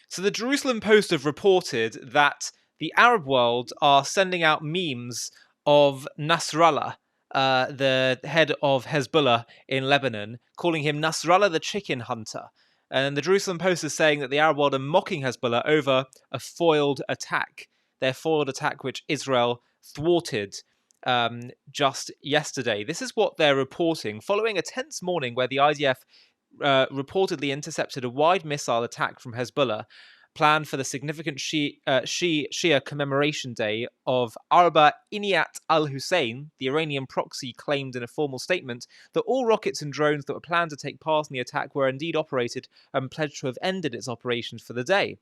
So the Jerusalem Post have reported that the Arab world are sending out memes of Nasrallah, the head of Hezbollah in Lebanon, calling him Nasrallah the chicken hunter. And the Jerusalem Post is saying that the Arab world are mocking Hezbollah over a foiled attack. Their foiled attack, which Israel thwarted just yesterday. This is what they're reporting following a tense morning where the IDF reportedly intercepted a wide missile attack from Hezbollah planned for the significant Shia commemoration day of Arba Inayat al-Hussein. The Iranian proxy claimed in a formal statement that all rockets and drones that were planned to take part in the attack were indeed operated and pledged to have ended its operations for the day.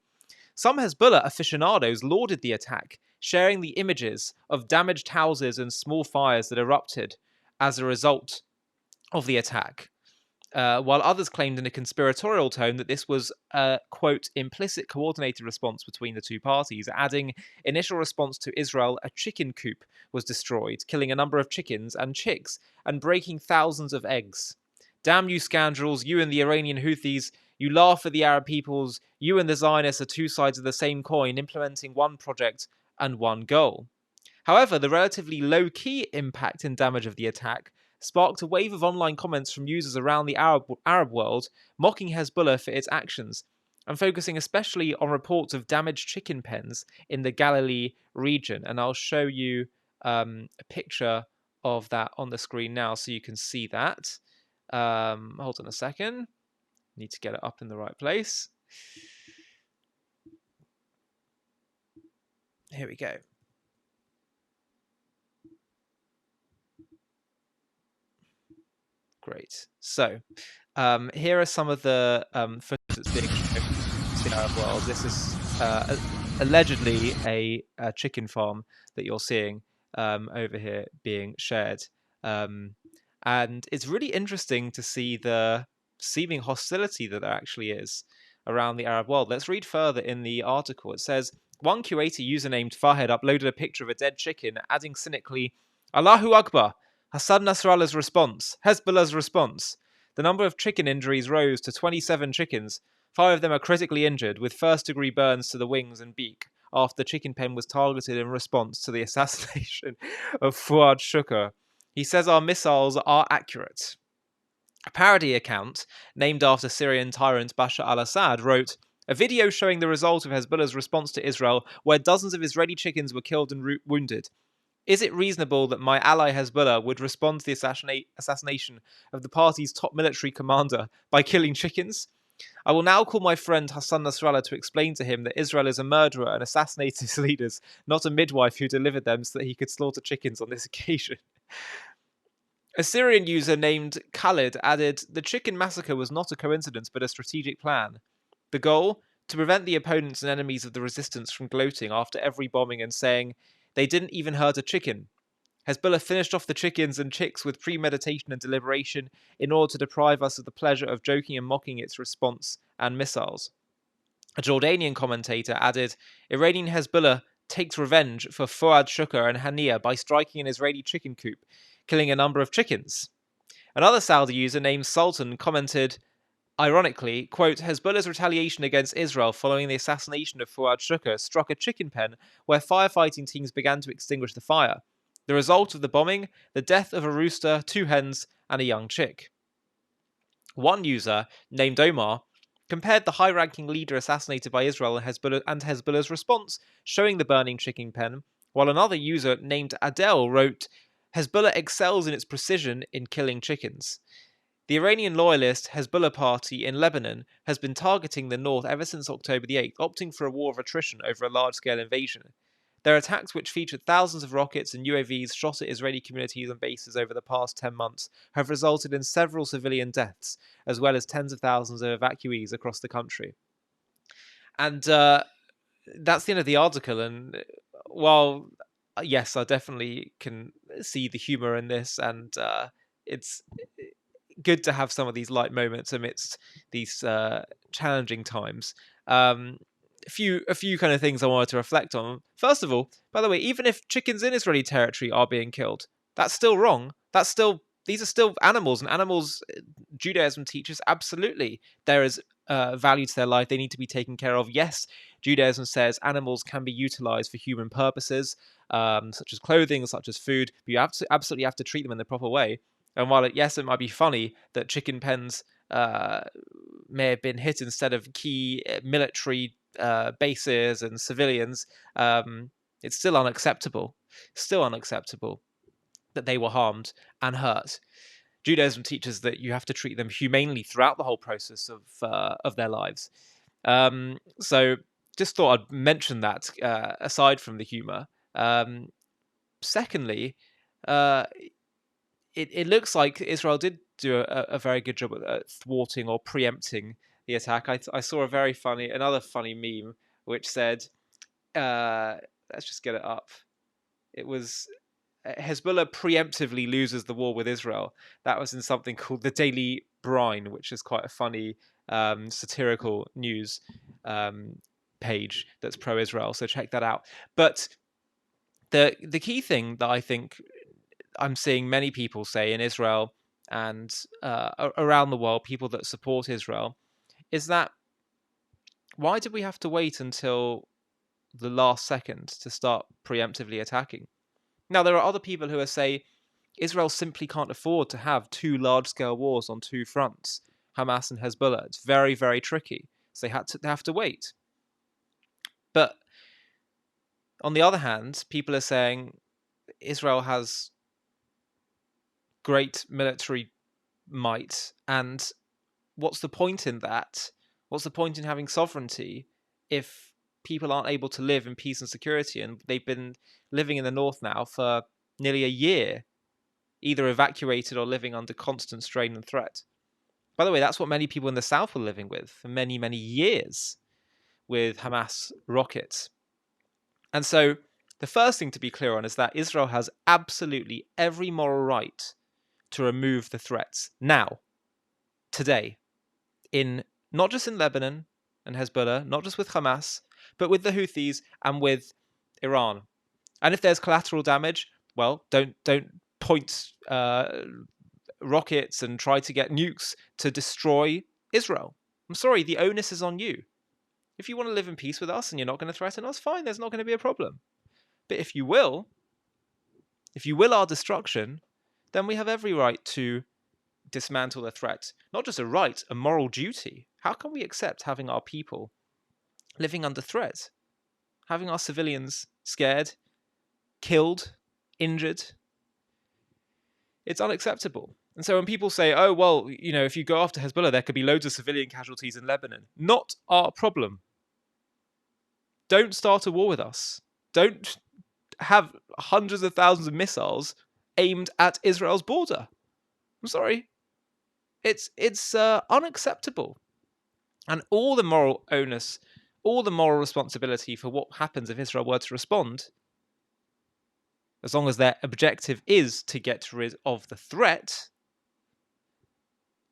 Some Hezbollah aficionados lauded the attack, sharing the images of damaged houses and small fires that erupted as a result of the attack. While others claimed in a conspiratorial tone that this was a, quote, implicit coordinated response between the two parties, adding, initial response to Israel, a chicken coop was destroyed, killing a number of chickens and chicks, and breaking thousands of eggs. Damn you scoundrels, you and the Iranian Houthis, you laugh at the Arab peoples, you and the Zionists are two sides of the same coin, implementing one project and one goal. However, the relatively low-key impact and damage of the attack sparked a wave of online comments from users around the Arab world mocking Hezbollah for its actions and focusing especially on reports of damaged chicken pens in the Galilee region. And I'll show you a picture of that on the screen now so you can see that. Hold on a second. Need to get it up in the right place. Here we go. Great. So, here are some of the footage that's being shown in the Arab world. This is allegedly a chicken farm that you're seeing over here being shared. And it's really interesting to see the seeming hostility that there actually is around the Arab world. Let's read further in the article. It says, one Kuwaiti user named Fahed uploaded a picture of a dead chicken, adding cynically, Allahu Akbar! Hassan Nasrallah's response, Hezbollah's response. The number of chicken injuries rose to 27 chickens. 5 of them are critically injured, with first-degree burns to the wings and beak, after the chicken pen was targeted in response to the assassination of Fuad Shukr. He says our missiles are accurate. A parody account, named after Syrian tyrant Bashar al-Assad, wrote, a video showing the result of Hezbollah's response to Israel, where dozens of Israeli chickens were killed and wounded. Is it reasonable that my ally Hezbollah would respond to the assassination of the party's top military commander by killing chickens? I will now call my friend Hassan Nasrallah to explain to him that Israel is a murderer and assassinated his leaders, not a midwife who delivered them so that he could slaughter chickens on this occasion. A Syrian user named Khalid added, the chicken massacre was not a coincidence but a strategic plan. The goal? To prevent the opponents and enemies of the resistance from gloating after every bombing and saying, they didn't even hurt a chicken. Hezbollah finished off the chickens and chicks with premeditation and deliberation in order to deprive us of the pleasure of joking and mocking its response and missiles. A Jordanian commentator added, Iranian Hezbollah takes revenge for Fuad Shukr and Hania by striking an Israeli chicken coop, killing a number of chickens. Another Saudi user named Sultan commented, ironically, quote, Hezbollah's retaliation against Israel following the assassination of Fuad Shukr struck a chicken pen where firefighting teams began to extinguish the fire. The result of the bombing, the death of a rooster, 2 hens, and a young chick. One user, named Omar, compared the high-ranking leader assassinated by Israel and Hezbollah's response, showing the burning chicken pen, while another user named Adel wrote, Hezbollah excels in its precision in killing chickens. The Iranian loyalist Hezbollah party in Lebanon has been targeting the north ever since October the 8th, opting for a war of attrition over a large-scale invasion. Their attacks, which featured thousands of rockets and UAVs shot at Israeli communities and bases over the past 10 months, have resulted in several civilian deaths, as well as tens of thousands of evacuees across the country. And that's the end of the article. And while, yes, I definitely can see the humour in this, and it's good to have some of these light moments amidst these challenging times. A few kind of things I wanted to reflect on. First of all, by the way, even if chickens in Israeli territory are being killed, that's still wrong. These are still animals, and animals, Judaism teaches absolutely there is value to their life. They need to be taken care of. Yes, Judaism says animals can be utilized for human purposes, such as clothing, such as food, but you absolutely have to treat them in the proper way. And while yes, it might be funny that chicken pens may have been hit instead of key military bases and civilians, it's still unacceptable. Still unacceptable that they were harmed and hurt. Judaism teaches that you have to treat them humanely throughout the whole process of their lives. So just thought I'd mention that aside from the humor. Secondly, it looks like Israel did do a very good job at thwarting or preempting the attack. I saw another funny meme which said, let's just get it up. It was Hezbollah preemptively loses the war with Israel. That was in something called the Daily Brine, which is quite a funny satirical news page that's pro-Israel. So check that out. But the key thing that I think I'm seeing many people say in Israel and around the world, people that support Israel, is that why did we have to wait until the last second to start preemptively attacking? Now, there are other people who say Israel simply can't afford to have two large-scale wars on two fronts, Hamas and Hezbollah. It's very, very tricky. So they have to wait. But on the other hand, people are saying Israel has great military might, and what's the point in that? What's the point in having sovereignty if people aren't able to live in peace and security? And they've been living in the north now for nearly a year, either evacuated or living under constant strain and threat. By the way, that's what many people in the south were living with for many, many years with Hamas rockets. And so the first thing to be clear on is that Israel has absolutely every moral right to remove the threats now, today, in not just in Lebanon and Hezbollah, not just with Hamas, but with the Houthis and with Iran. And if there's collateral damage, well, don't point rockets and try to get nukes to destroy Israel. I'm sorry, the onus is on you. If you want to live in peace with us and you're not going to threaten us, fine, there's not going to be a problem. But if you will our destruction, then we have every right to dismantle the threat. Not just a right, a moral duty. How can we accept having our people living under threat? Having our civilians scared, killed, injured? It's unacceptable. And so when people say, oh, well, if you go after Hezbollah, there could be loads of civilian casualties in Lebanon. Not our problem. Don't start a war with us. Don't have hundreds of thousands of missiles aimed at Israel's border. I'm sorry. It's unacceptable. And all the moral onus, all the moral responsibility for what happens if Israel were to respond, as long as their objective is to get rid of the threat,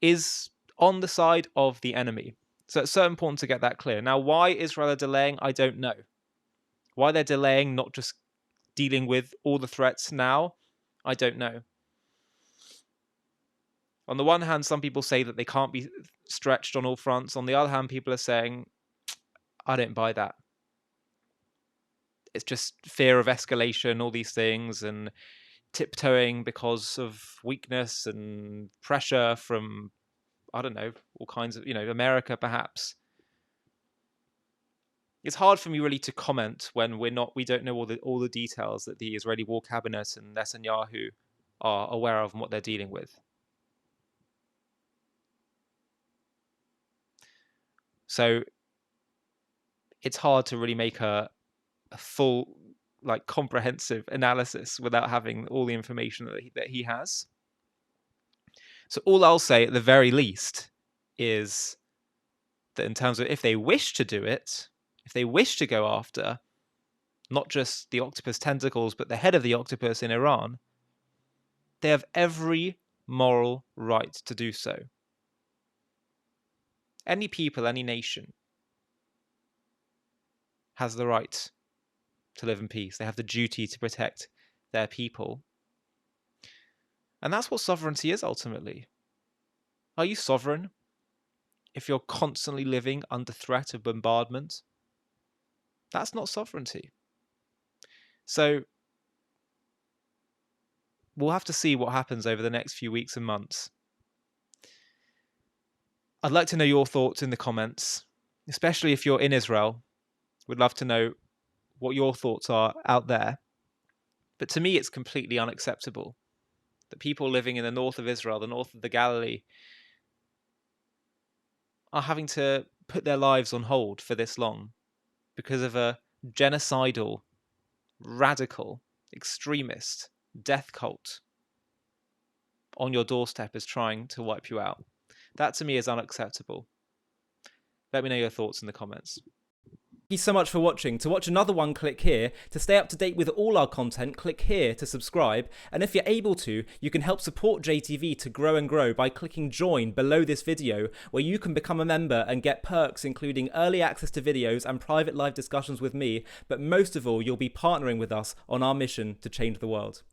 is on the side of the enemy. So it's so important to get that clear. Now, why Israel are delaying, I don't know. Why they're delaying, not just dealing with all the threats now, I don't know. On the one hand, some people say that they can't be stretched on all fronts. On the other hand, people are saying, I don't buy that. It's just fear of escalation, all these things, and tiptoeing because of weakness and pressure from, I don't know, all kinds of, America perhaps. It's hard for me really to comment when we don't know all the details that the Israeli war cabinet and Netanyahu are aware of and what they're dealing with. So it's hard to really make a full, comprehensive analysis without having all the information that he has. So all I'll say at the very least is that in terms of if they wish to do it, if they wish to go after not just the octopus tentacles, but the head of the octopus in Iran, they have every moral right to do so. Any people, any nation has the right to live in peace. They have the duty to protect their people. And that's what sovereignty is ultimately. Are you sovereign? if you're constantly living under threat of bombardment, that's not sovereignty. So we'll have to see what happens over the next few weeks and months. I'd like to know your thoughts in the comments, especially if you're in Israel. We'd love to know what your thoughts are out there. But to me, it's completely unacceptable that people living in the north of Israel, the north of the Galilee, are having to put their lives on hold for this long because of a genocidal, radical, extremist death cult on your doorstep is trying to wipe you out. That to me is unacceptable. Let me know your thoughts in the comments. Thank you so much for watching. To watch another one, click here. To stay up to date with all our content, click here to subscribe. And if you're able to, you can help support JTV to grow and grow by clicking join below this video, where you can become a member and get perks including early access to videos and private live discussions with me. But most of all, you'll be partnering with us on our mission to change the world.